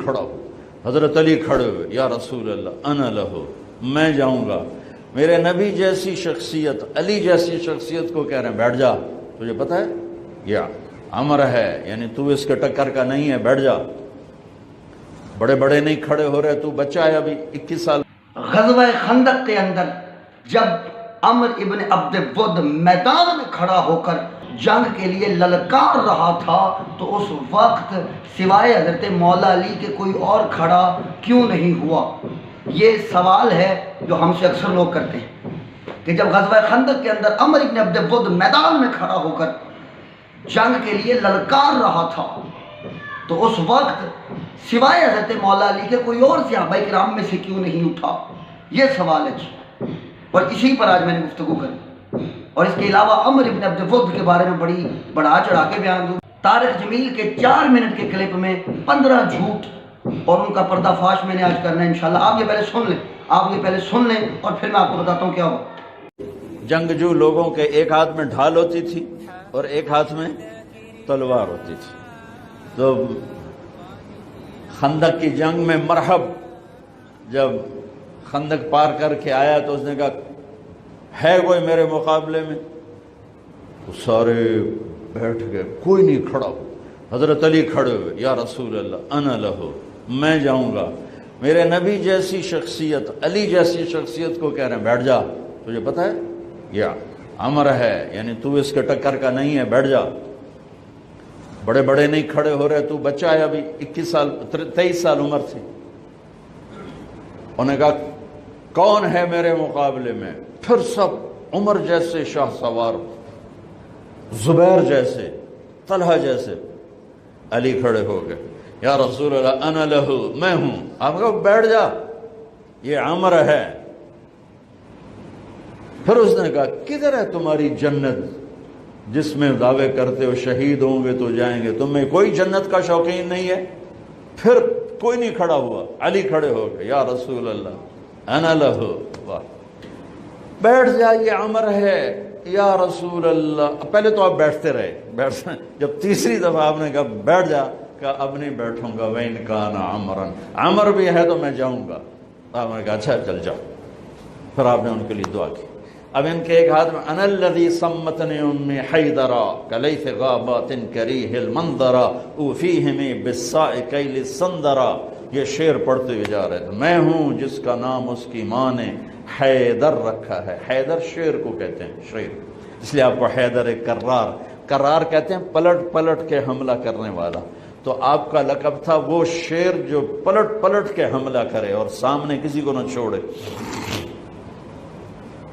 کھڑا ہو. حضرت علی کھڑے ہوئے, یا رسول اللہ انا لہو, میں جاؤں گا. میرے نبی جیسی شخصیت, علی جیسی شخصیت کو کہہ رہے ہیں بیٹھ جا, تجھے پتہ ہے یہ امر ہے, یعنی تو اس کے ٹکر کا نہیں ہے, بیٹھ جا. بڑے بڑے نہیں کھڑے ہو رہے, تو بچہ ہے ابھی 21 سال. غزوہ خندق کے اندر جب عمر ابن عبد ود میدان میں کھڑا ہو کر جنگ کے لیے للکار رہا تھا تو اس وقت سوائے حضرت مولا علی کے کوئی اور کھڑا کیوں نہیں ہوا؟ یہ سوال ہے جو ہم سے اکثر لوگ کرتے ہیں کہ جب غزوہ خندق کے اندر عمر ابن عبد ود میدان میں کھڑا ہو کر جنگ کے لیے للکار رہا تھا تو اس وقت سوائے حضرت مولا علی کے کوئی اور صحابہ کرام میں سے کیوں نہیں اٹھا؟ یہ سوال ہے. اور اسی پر آج میں نے گفتگو کری, اور اس کے علاوہ عمر ابن عبد ود کے بارے میں بڑی بڑھا چڑھا کے بیان دوں. طارق جمیل کے 4 منٹ کے کلپ میں 15 جھوٹ اور ان کا پردہ فاش میں نے آج کرنا ہے انشاءاللہ. آپ یہ پہلے سن لیں اور پھر میں آپ کو بتاتا ہوں کیا ہوا. جنگجو لوگوں کے ایک ہاتھ میں ڈھال ہوتی تھی اور ایک ہاتھ میں تلوار ہوتی تھی. تو خندق کی جنگ میں مرحب جب خندق پار کر کے آیا تو اس نے کہا ہے کوئی میرے مقابلے میں؟ تو سارے بیٹھ گئے, کوئی نہیں کھڑا. حضرت علی کھڑے ہوئے, یا رسول اللہ انا لہو, میں جاؤں گا. میرے نبی جیسی شخصیت, علی جیسی شخصیت کو کہہ رہے ہیں بیٹھ جا, تجھے پتہ ہے یہ امر ہے, یعنی تو اس کے ٹکر کا نہیں ہے, بیٹھ جا. بڑے بڑے نہیں کھڑے ہو رہے, تو بچہ ہے ابھی 21 سال 23 سال عمر تھی. انہوں نے کہا کون ہے میرے مقابلے میں؟ پھر سب عمر جیسے شاہ سوار, زبیر جیسے, طلحہ جیسے. علی کھڑے ہو گئے, یا رسول اللہ انا لہو, میں ہوں. آپ کہا بیٹھ جا, یہ عمر ہے. پھر اس نے کہا کدھر ہے تمہاری جنت جس میں دعوے کرتے ہو شہید ہوں گے تو جائیں گے, تمہیں کوئی جنت کا شوقین نہیں ہے؟ پھر کوئی نہیں کھڑا ہوا. علی کھڑے ہو گئے, یا رسول اللہ انا لہو, بیٹھ جا, یہ عمر ہے. یا رسول اللہ, پہلے تو آپ بیٹھتے رہے, جب تیسری دفعہ آپ نے کہا بیٹھ جا, کہا اب نہیں بیٹھوں گا. وَإِنْ كَانَ عَمْرًا, عمر بھی ہے تو میں جاؤں گا. آپ نے کہا اچھا چل جاؤ. پھر آپ نے ان کے لیے دعا کی. اب ان کے ایک ہاتھ میں انا الذی سمتنی امی حیدرا کلیث غابات کریہ المنظرا اوفیہمی بالساء کیل السندرا. یہ شعر پڑھتے ہوئے جا رہے تھے, میں ہوں جس کا نام اس کی ماں نے حیدر رکھا ہے. حیدر شعر کو کہتے ہیں, شعر, اس لیے آپ کو حیدر کرار, کرار کہتے ہیں پلٹ پلٹ کے حملہ کرنے والا. تو آپ کا لقب تھا وہ شعر جو پلٹ پلٹ کے حملہ کرے اور سامنے کسی کو نہ چھوڑے.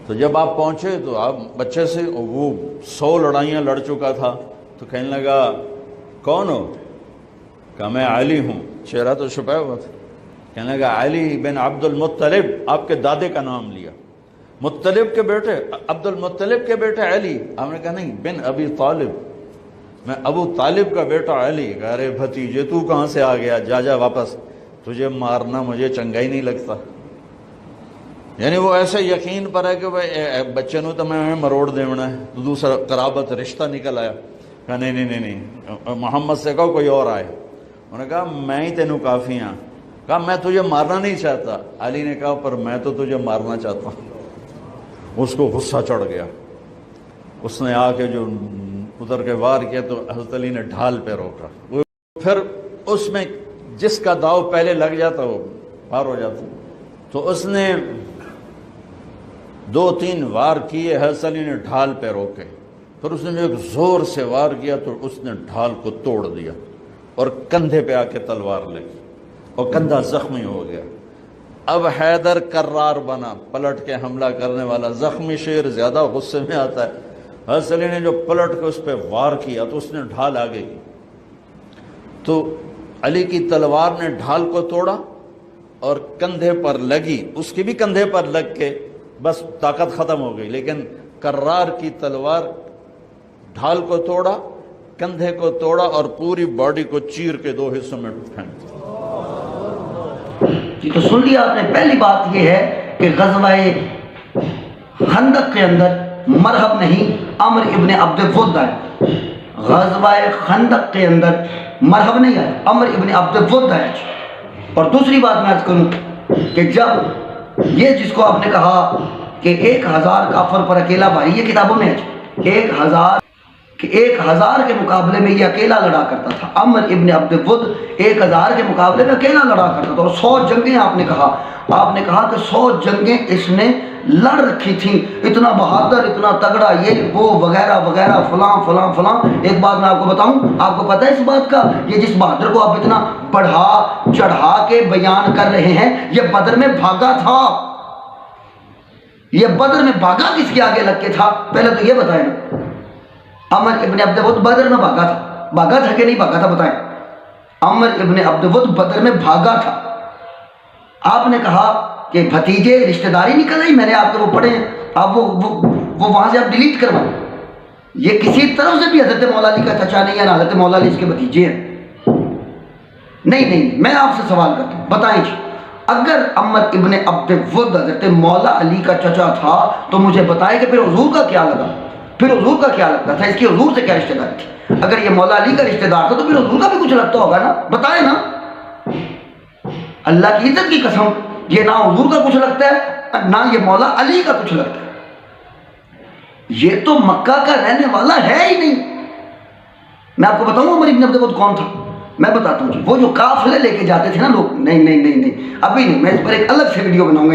تو جب آپ پہنچے تو آپ بچے سے, وہ 100 لڑائیاں لڑ چکا تھا, تو کہنے لگا کون ہو؟ کہا میں علی ہوں. چہرہ تو چھپایا ہوا تھا. کہنے لگا علی بن عبد المطلب, آپ کے دادے کا نام لیا. مطلب کے بیٹے, عبد المطلب کے بیٹے علی. آپ نے کہا نہیں, بن ابی طالب, میں ابو طالب کا بیٹا علی. کہا ارے بھتیجے تو کہاں سے آ گیا, جا جا واپس, تجھے مارنا مجھے چنگا ہی نہیں لگتا. یعنی وہ ایسے یقین پر ہے کہ بچے نو تو میں مروڑ دیونا ہے. تو دوسرا قرابت رشتہ نکل آیا. کہا نہیں, محمد سے کہو کوئی اور آئے. انہوں نے کہا میں ہی تینوں کافی ہاں. کہا میں تجھے مارنا نہیں چاہتا. علی نے کہا پر میں تو تجھے مارنا چاہتا ہوں. اس کو غصہ چڑھ گیا. اس نے آ کے جو ادھر کے وار کیا تو حضرت علی نے ڈھال پہ روکا. پھر اس میں جس کا داؤ پہلے لگ جاتا وہ پار ہو جاتا. تو اس نے 2-3 وار کیے, حضرت علی نے ڈھال پہ روکے. پھر اس نے جو ایک زور سے وار کیا تو اس نے ڈھال کو توڑ دیا اور کندھے پہ آ کے تلوار لگی اور کندھا زخمی ہو گیا. اب حیدر کرار بنا, پلٹ کے حملہ کرنے والا. زخمی شیر زیادہ غصے میں آتا ہے. حضرت علی نے جو پلٹ کے اس پہ وار کیا تو اس نے ڈھال آگے کی, تو علی کی تلوار نے ڈھال کو توڑا اور کندھے پر لگی. اس کی بھی کندھے پر لگ کے بس طاقت ختم ہو گئی. لیکن کرار کی تلوار ڈھال کو توڑا, کندھے کو توڑا اور پوری باڈی کو چیر کے 2 حصوں میں پھینک دیا. جی تو سن لیا آپ نے. پہلی بات یہ ہے کہ غزوہ خندق کے اندر مرحب نہیں, عمر ابن عبد ود آئے. غزوہ خندق کے اندر مرحب نہیں آئے, عمر ابن عبد ود آئے. اور دوسری بات میں عرض کروں کہ جب یہ جس کو آپ نے کہا کہ 1000 کافر پر اکیلا بھاری، یہ کتابوں میں ہے 1000 کے مقابلے میں یہ اکیلا لڑا کرتا تھا. عمر ابن عبد ود 1000 کے مقابلے میں اکیلا لڑا کرتا تھا. اور 100 جنگیں آپ نے کہا کہ 100 جنگیں اس نے لڑ رکھی تھیں. اتنا بہادر، اتنا تگڑا، یہ وہ وغیرہ وغیرہ، فلاں فلاں فلاں. ایک بات میں آپ کو بتاؤں، آپ کو پتہ ہے اس بات کا، یہ جس بہادر کو آپ اتنا بڑھا چڑھا کے بیان کر رہے ہیں، یہ بدر میں بھاگا تھا. یہ بدر میں بھاگا کس کے آگے لگ کے تھا؟ پہلے تو یہ بتائیں نا. عمر ابن عبد ود بدر میں بھاگا تھا کہ نہیں بھاگا تھا؟ بتائیں. عمر ابن عبد ود بدر میں بھاگا تھا. آپ نے کہا کہ بھتیجے رشتہ داری نکل رہی، میں نے آپ کے وہ پڑھے ہیں، آپ وہ وہاں سے آپ ڈیلیٹ کروائیں. یہ کسی طرف سے بھی حضرت مولا علی کا چچا نہیں ہے، نہ حضرت مولا علی اس کے بھتیجے ہیں. نہیں، میں آپ سے سوال کرتا ہوں، بتائیں جی، اگر عمر ابن عبد ود حضرت مولا علی کا چچا تھا تو مجھے بتائیں کہ پھر حضور کا کیا لگا؟ پھر حضور کا کیا لگتا تھا؟ اس کی حضور سے کیا رشتہ داری تھی؟ اگر یہ مولا علی کا رشتہ دار تھا تو پھر حضور کا بھی کچھ لگتا ہوگا نا؟ بتائیں نا. اللہ کی عزت کی قسم، یہ نہ حضور کا کچھ لگتا ہے نہ یہ مولا علی کا کچھ لگتا ہے. یہ تو مکہ کا رہنے والا ہے ہی نہیں. میں آپ کو بتاؤں عمر ابن عبد ود کون تھا؟ میں بتاتا ہوں جی. وہ جو قافلے لے کے جاتے تھے نا لوگ، نہیں ابھی نہیں، میں اس پر ایک الگ سے ویڈیو بناؤں گا.